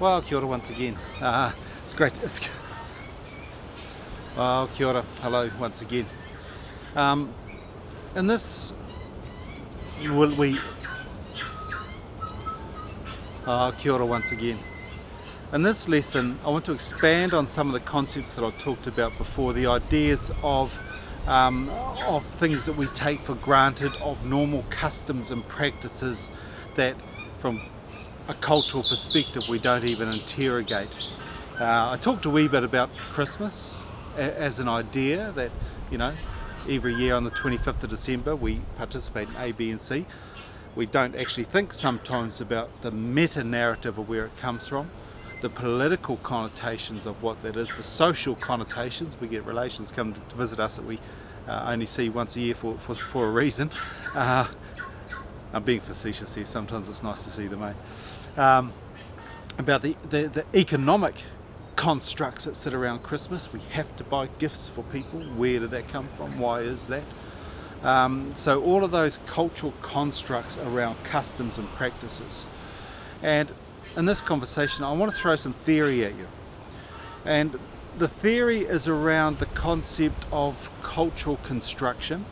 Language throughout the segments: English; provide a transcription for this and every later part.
Well, kia ora once again. It's great. Well, kia ora. Hello once again. In this, will we? Kia ora once again. In this lesson, I want to expand on some of the concepts that I've talked about before. The ideas of things that we take for granted, of normal customs and practices that, from a cultural perspective, we don't even interrogate. I talked a wee bit about Christmas as an idea that, every year on the 25th of December we participate in A, B and C. We don't actually think sometimes about the meta-narrative of where it comes from, the political connotations of what that is, the social connotations. We get relations come to visit us that we only see once a year for a reason. I'm being facetious here, sometimes it's nice to see them, about the economic constructs that sit around Christmas. We have to buy gifts for people. Where did that come from? Why is that? So all of those cultural constructs around customs and practices. And in this conversation, I want to throw some theory at you. And the theory is around the concept of cultural construction,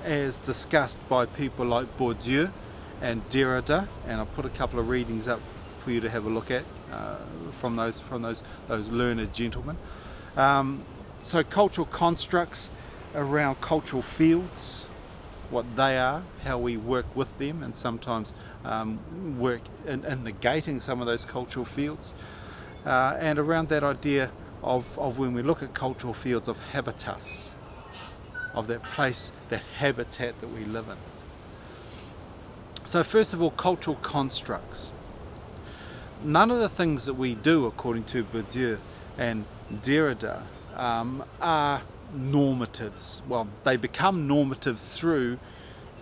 as discussed by people like Bourdieu and Derrida, and I'll put a couple of readings up for you to have a look at from those learned gentlemen. So cultural constructs around cultural fields, what they are, how we work with them, and sometimes work in negating some of those cultural fields, and around that idea of when we look at cultural fields, of habitus, of that place, that habitat that we live in. So first of all, cultural constructs. None of the things that we do, according to Bourdieu and Derrida, are normatives. Well, they become normative through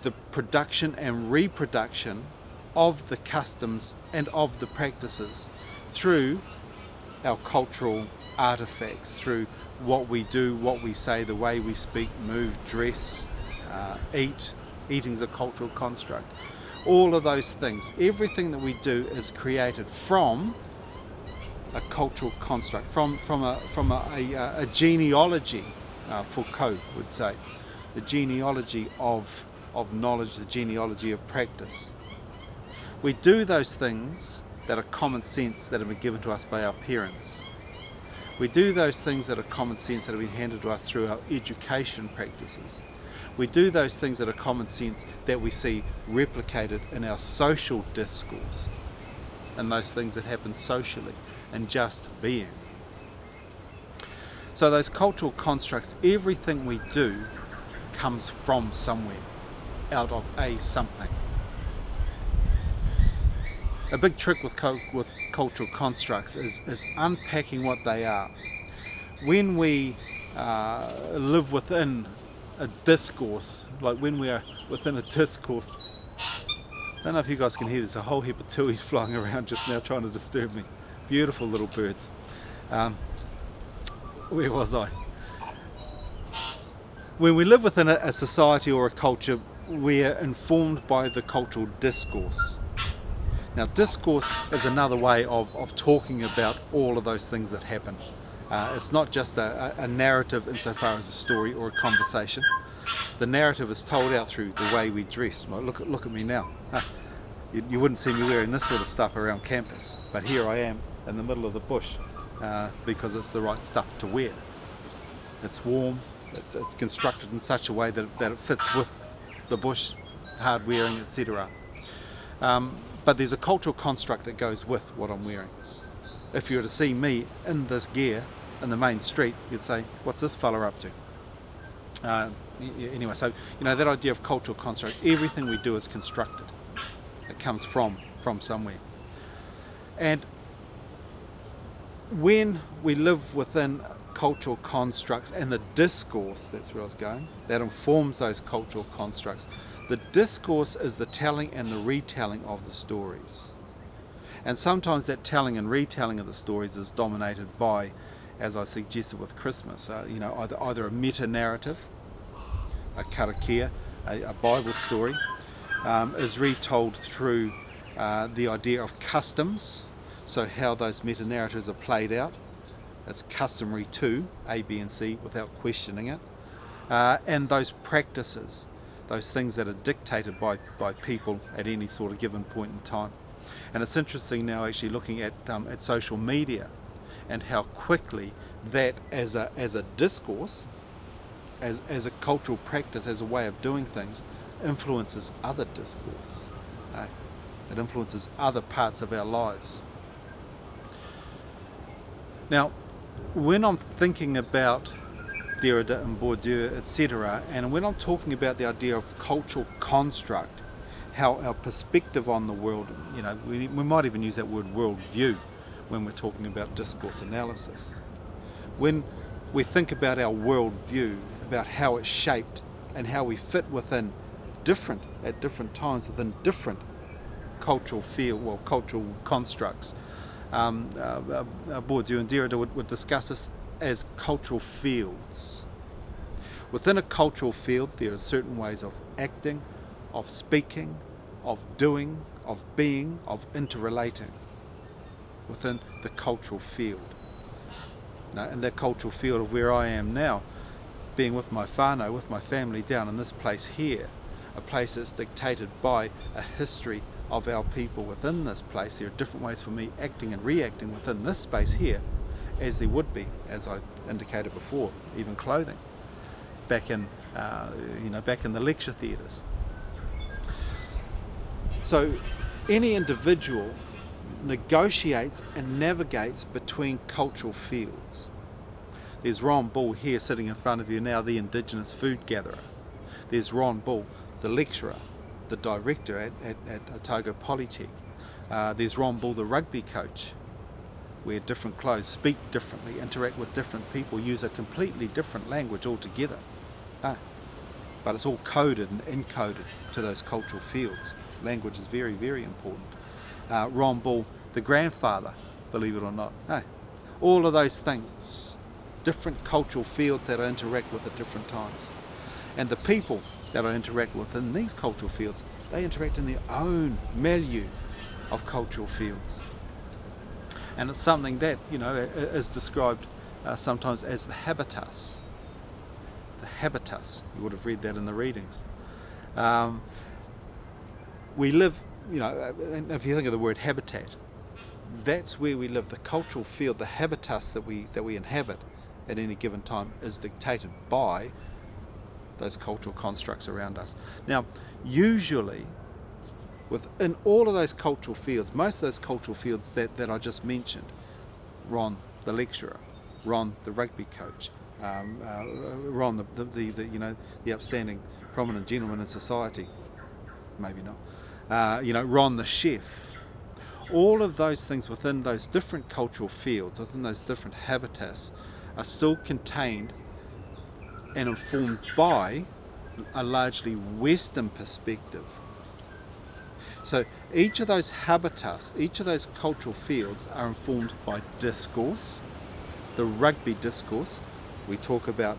the production and reproduction of the customs and of the practices, through our cultural artifacts, through what we do, what we say, the way we speak, move, dress, eat. Eating is a cultural construct. All of those things, everything that we do is created from a cultural construct, from a genealogy, Foucault would say, the genealogy of knowledge, the genealogy of practice. We do those things that are common sense, that have been given to us by our parents. We do those things that are common sense, that have been handed to us through our education practices. We do those things that are common sense, that we see replicated in our social discourse, and those things that happen socially and just being. So those cultural constructs, everything we do comes from somewhere, out of a something. A big trick with cultural constructs is unpacking what they are. When we live within a discourse, like when we are within a discourse, I don't know if you guys can hear, there's a whole heap of tuis flying around just now trying to disturb me. Beautiful little birds. Where was I? When we live within a society or a culture, we're informed by the cultural discourse. Now, discourse is another way of talking about all of those things that happen. It's not just a narrative insofar as a story or a conversation. The narrative is told out through the way we dress. Well, look at me now. You wouldn't see me wearing this sort of stuff around campus, but here I am in the middle of the bush because it's the right stuff to wear. It's warm. It's constructed in such a way that it fits with the bush, hard wearing, etc. But there's a cultural construct that goes with what I'm wearing. If you were to see me in this gear in the main street, you'd say, what's this fella up to? Anyway, so that idea of cultural construct, everything we do is constructed. It comes from somewhere. And when we live within cultural constructs and the discourse, that's where I was going, that informs those cultural constructs. The discourse is the telling and the retelling of the stories. And sometimes that telling and retelling of the stories is dominated by, as I suggested with Christmas, either a meta-narrative, a karakia, a Bible story, is retold through the idea of customs. So how those meta-narratives are played out, it's customary to A, B and C without questioning it. And those practices, those things that are dictated by people at any sort of given point in time. And it's interesting now actually looking at social media and how quickly that as a discourse, as a cultural practice, as a way of doing things, influences other discourse. It influences other parts of our lives. Now, when I'm thinking about Derrida and Bourdieu, etc., and when I'm talking about the idea of cultural construct, how our perspective on the world, we might even use that word worldview when we're talking about discourse analysis. When we think about our worldview, about how it's shaped and how we fit within at different times within different cultural cultural constructs, Bourdieu and Derrida would discuss this as cultural fields. Within a cultural field, there are certain ways of acting, of speaking, of doing, of being, of interrelating within the cultural field. And that cultural field of where I am now, being with my whānau, with my family down in this place here, a place that's dictated by a history of our people within this place. There are different ways for me acting and reacting within this space here, as there would be, as I indicated before, even clothing, back in the lecture theatres. So any individual negotiates and navigates between cultural fields. There's Ron Bull here sitting in front of you now, the Indigenous food gatherer. There's Ron Bull, the lecturer, the director at Otago Polytech. There's Ron Bull, the rugby coach. Wear different clothes, speak differently, interact with different people, use a completely different language altogether. But it's all coded and encoded to those cultural fields. Language is very, very important. Ron Bull, the grandfather, believe it or not. All of those things, different cultural fields that I interact with at different times. And the people that I interact with in these cultural fields, they interact in their own milieu of cultural fields. And it's something that, is described sometimes as the habitus. The habitus, you would have read that in the readings. We live, and if you think of the word habitat, that's where we live. The cultural field, the habitus that we inhabit at any given time is dictated by those cultural constructs around us. Now, usually, within all of those cultural fields, most of those cultural fields that I just mentioned, Ron, the lecturer, Ron, the rugby coach, Ron, the upstanding, prominent gentleman in society, maybe not, Ron, the chef, all of those things within those different cultural fields, within those different habitats, are still contained and informed by a largely Western perspective. So each of those habitats, each of those cultural fields are informed by discourse. The rugby discourse, we talk about,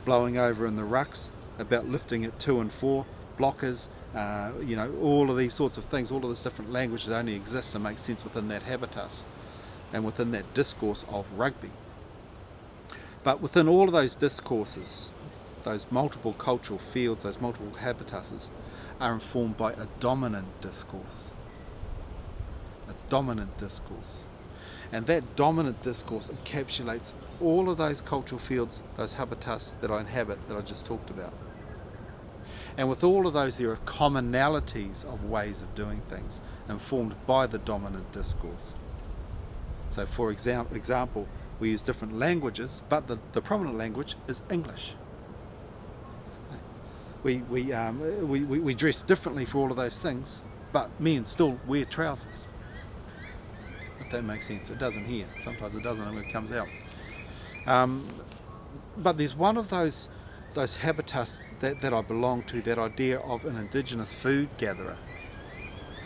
blowing over in the rucks, about lifting at 2 and 4, blockers, all of these sorts of things, all of this different language that only exists and makes sense within that habitus and within that discourse of rugby. But within all of those discourses, those multiple cultural fields, those multiple habituses, are informed by a dominant discourse. A dominant discourse. And that dominant discourse encapsulates all of those cultural fields, those habitats that I inhabit, that I just talked about. And with all of those, there are commonalities of ways of doing things informed by the dominant discourse. So for example, we use different languages, but the prominent language is English. We dress differently for all of those things, but men still wear trousers. If that makes sense. It doesn't here. Sometimes it doesn't when it comes out. But there's one of those habitats that I belong to, that idea of an Indigenous food gatherer,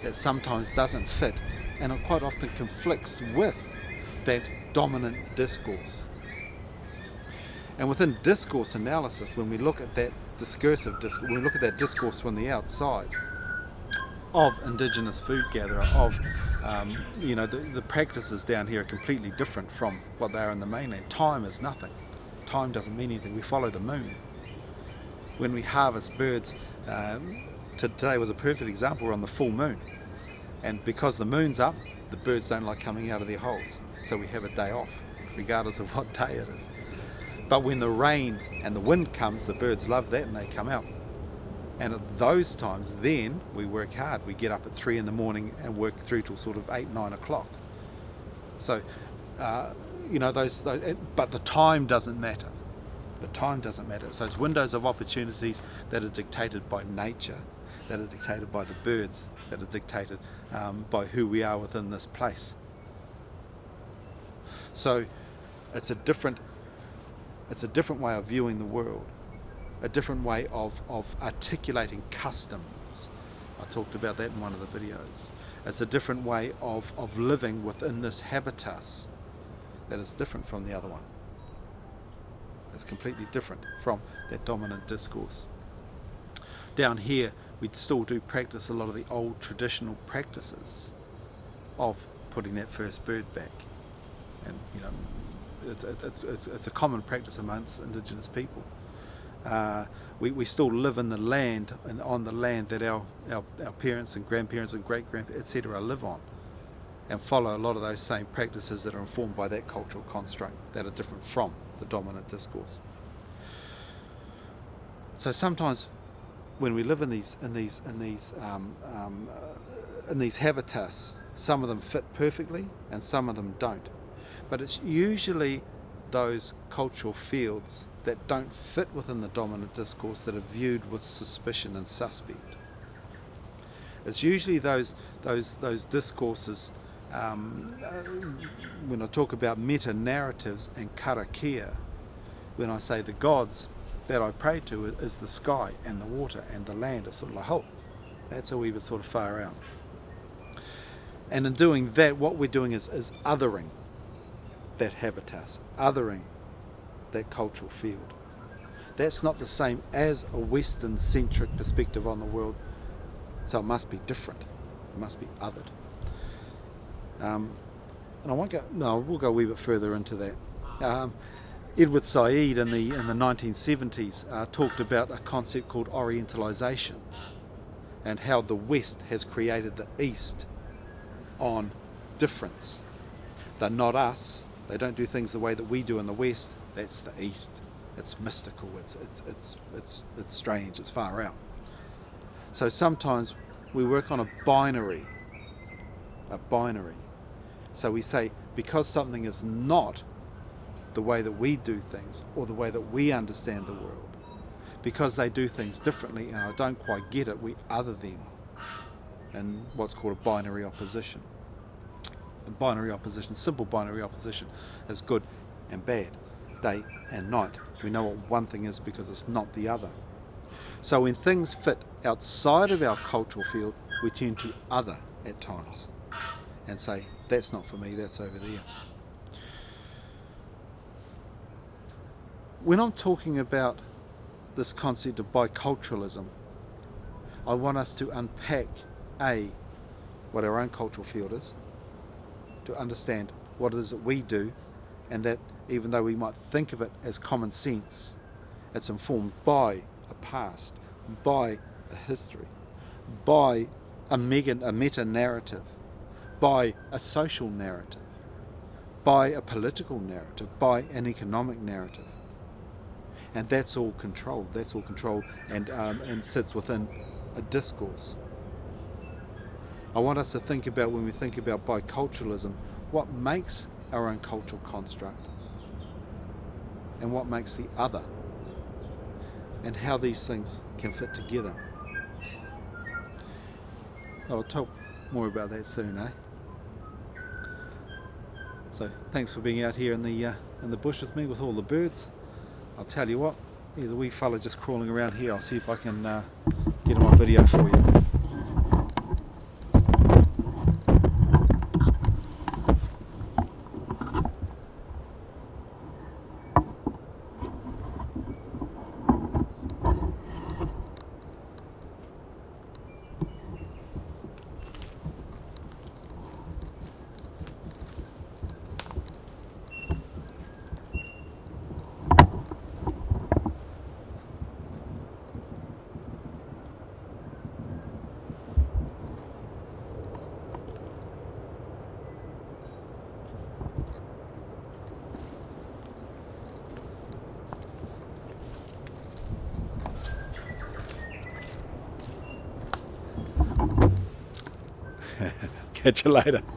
that sometimes doesn't fit, and it quite often conflicts with that dominant discourse. And within discourse analysis, when we look at that discursive discourse, when we look at that discourse from the outside, of indigenous food gatherer, of the practices down here are completely different from what they are in the mainland. Time is nothing. Time doesn't mean anything. We follow the moon. When we harvest birds, today was a perfect example. We're on the full moon, and because the moon's up, the birds don't like coming out of their holes, so we have a day off regardless of what day it is. But when the rain and the wind comes, the birds love that and they come out. And at those times, then we work hard. We get up at 3 in the morning and work through till sort of 8, 9 o'clock. So, but the time doesn't matter. The time doesn't matter. So it's windows of opportunities that are dictated by nature, that are dictated by the birds, that are dictated by who we are within this place. So it's a different way of viewing the world, a different way of articulating customs. I talked about that in one of the videos. It's a different way of living within this habitus that is different from the other one. It's completely different from that dominant discourse. Down here, we still do practice a lot of the old traditional practices of putting that first bird back. And it's a common practice amongst indigenous people. We still live in the land and on the land that our parents and grandparents and great-grandparents, etc. live on, and follow a lot of those same practices that are informed by that cultural construct that are different from the dominant discourse. So sometimes when we live in these habitats, some of them fit perfectly and some of them don't. But it's usually those cultural fields that don't fit within the dominant discourse that are viewed with suspicion and suspect. It's usually those discourses, when I talk about meta-narratives and karakia, when I say the gods that I pray to is the sky and the water and the land, it's sort of like, oh, that's a wee bit sort of far out. And in doing that, what we're doing is othering that habitus, othering that cultural field. That's not the same as a Western-centric perspective on the world, so it must be different. It must be othered. And we'll go a wee bit further into that. Edward Said in the 1970s talked about a concept called Orientalization, and how the West has created the East on difference. They're not us. They don't do things the way that we do in the West. That's the East. It's mystical. It's strange. It's far out. So sometimes we work on a binary. So we say, because something is not the way that we do things or the way that we understand the world, because they do things differently and I don't quite get it, we other them in what's called a binary opposition. Simple binary opposition is good and bad, day and night. We know what one thing is because it's not the other. So when things fit outside of our cultural field, we tend to other at times and say, that's not for me, that's over there. When I'm talking about this concept of biculturalism, I want us to unpack what our own cultural field is, to understand what it is that we do, and that even though we might think of it as common sense, it's informed by a past, by a history, by a meta-narrative, by a social narrative, by a political narrative, by an economic narrative. And that's all controlled. And sits within a discourse. I want us to think about, when we think about biculturalism, what makes our own cultural construct and what makes the other, and how these things can fit together. I'll talk more about that soon, So thanks for being out here in the bush with me with all the birds. I'll tell you what, there's a wee fella just crawling around here. I'll see if I can get him on video for you. Catch you later.